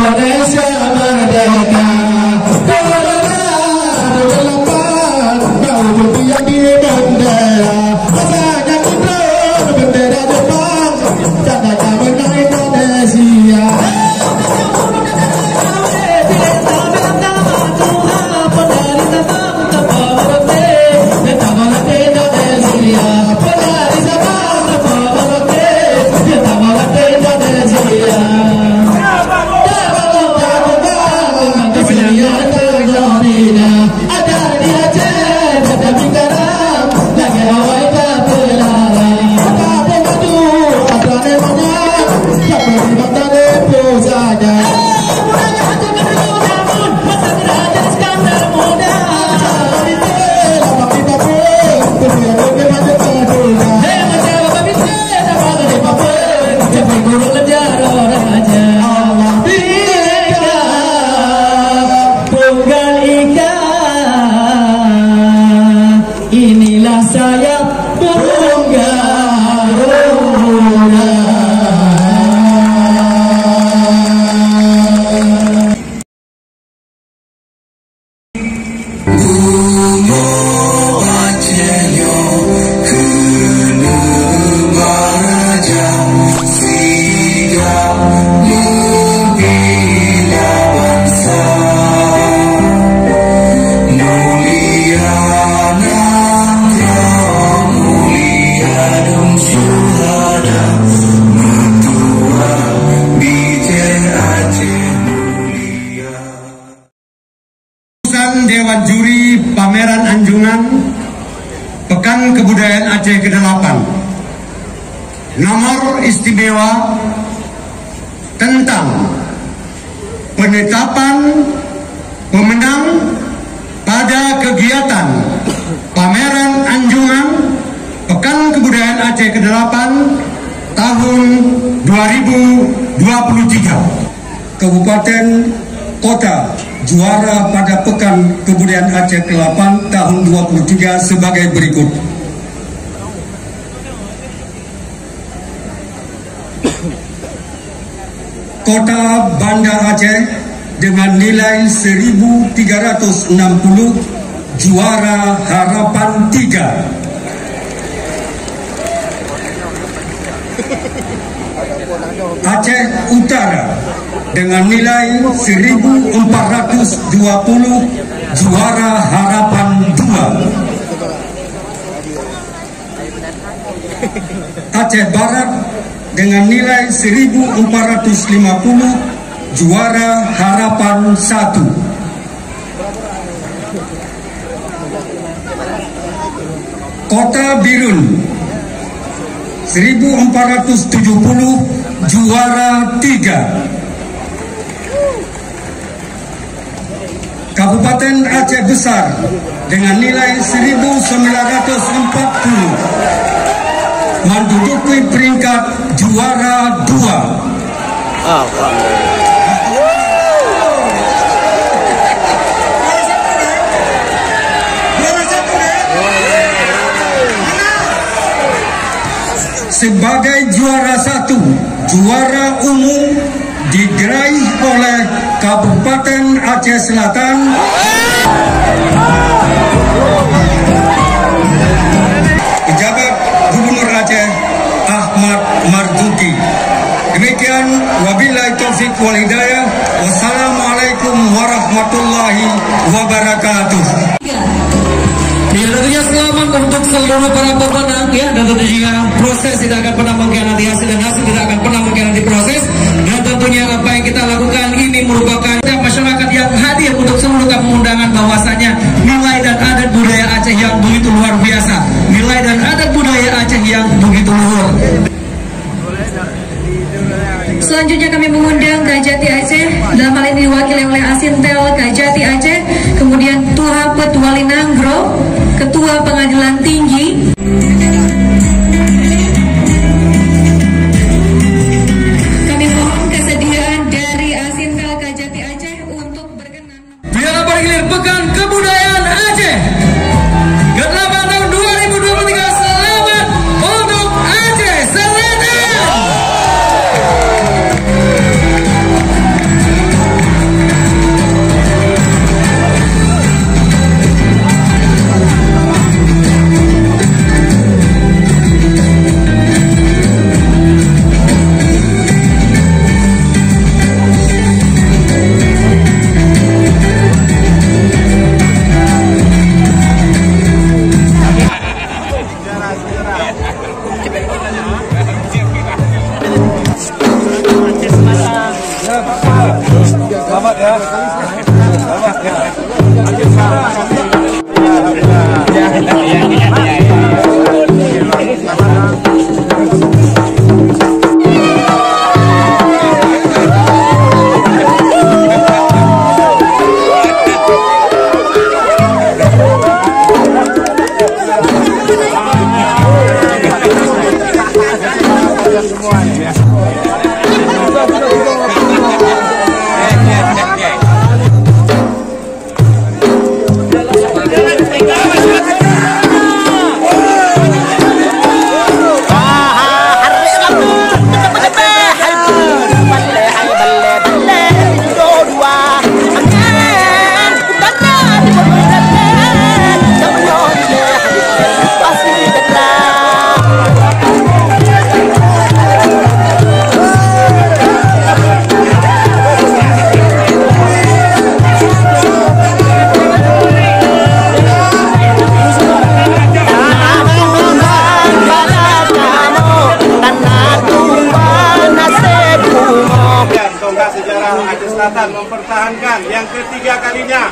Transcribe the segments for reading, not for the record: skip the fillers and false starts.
Indonesia merdeka. Yang di bendera, rasanya mundur bendera Jepang, tandanya menang Indonesia. Inilah saya Dewan Juri Pameran Anjungan Pekan Kebudayaan Aceh ke-8. Nomor istimewa tentang penetapan pemenang pada kegiatan Pameran Anjungan Pekan Kebudayaan Aceh ke-8 tahun 2023. Kabupaten Kota juara pada Pekan Kebudayaan Aceh ke-8 tahun 2023 sebagai berikut. Kota Banda Aceh dengan nilai 1360 juara Harapan 3. Aceh Utara dengan nilai 1420 juara Harapan 2. Aceh Barat dengan nilai 1450 juara Harapan 1. Kota Birun 1470 juara 3. Kabupaten Aceh Besar dengan nilai 1940 menduduki peringkat juara 2. Sebagai juara 1, juara umum diraih oleh Kabupaten Aceh Selatan Pejabat Gubernur Aceh Ahmad Marzuki. Demikian, wabillahi taufik wal hidayah. Wassalamualaikum warahmatullahi wabarakatuh. Ya, tentunya selamat untuk seluruh para pemenang ya, dan tentunya proses tidak akan pernah mengkhianati hasil dan hasil tidak akan pernah mengkhianati proses. Dan tentunya apa yang kita lakukan ini merupakan masyarakat yang hadir untuk seluruh undangan, bahwasanya nilai dan adat budaya Aceh yang begitu luar biasa, nilai dan adat budaya Aceh yang begitu luhur. Selanjutnya kami mengundang Kajati Aceh, dalam hal ini diwakili oleh Asintel Kajati Aceh, kemudian Tuha Petuali Nanggro, Ketua Pengadilan Tinggi. Kami mohon kesediaan dari Asintel Kajati Aceh untuk berkenan. Piala Bergilir Pekan Kebudayaan Aceh ke-8 tahun 2023. Selamat untuk Aceh Selatan. Mempertahankan yang ketiga kalinya.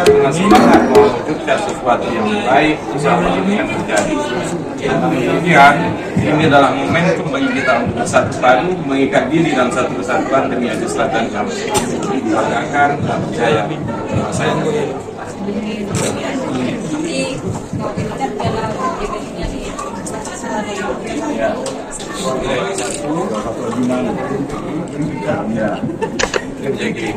Dengan semangat mewujudkan sesuatu yang baik, insya Allah akan terjadi. Kemudian ini adalah momentum bagi kita untuk bersatu padu, mengikat diri dalam satu kesatuan demi Aceh Selatan yang banggakan dan percaya. Saya jadi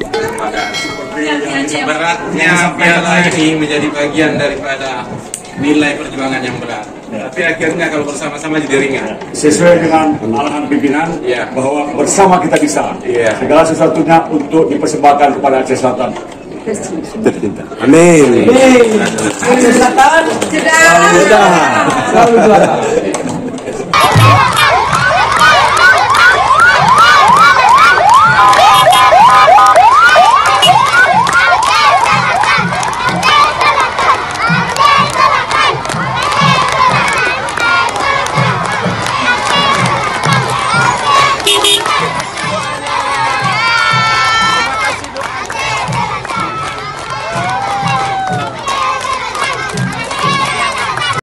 beratnya piala ini menjadi bagian daripada nilai perjuangan yang berat. Tapi akhirnya kalau bersama-sama jadi ringan. Sesuai dengan arahan pimpinan bahwa bersama kita bisa. Segala sesuatunya untuk dipersembahkan kepada Aceh Selatan. Amin. Aceh Selatan. Selalu juara.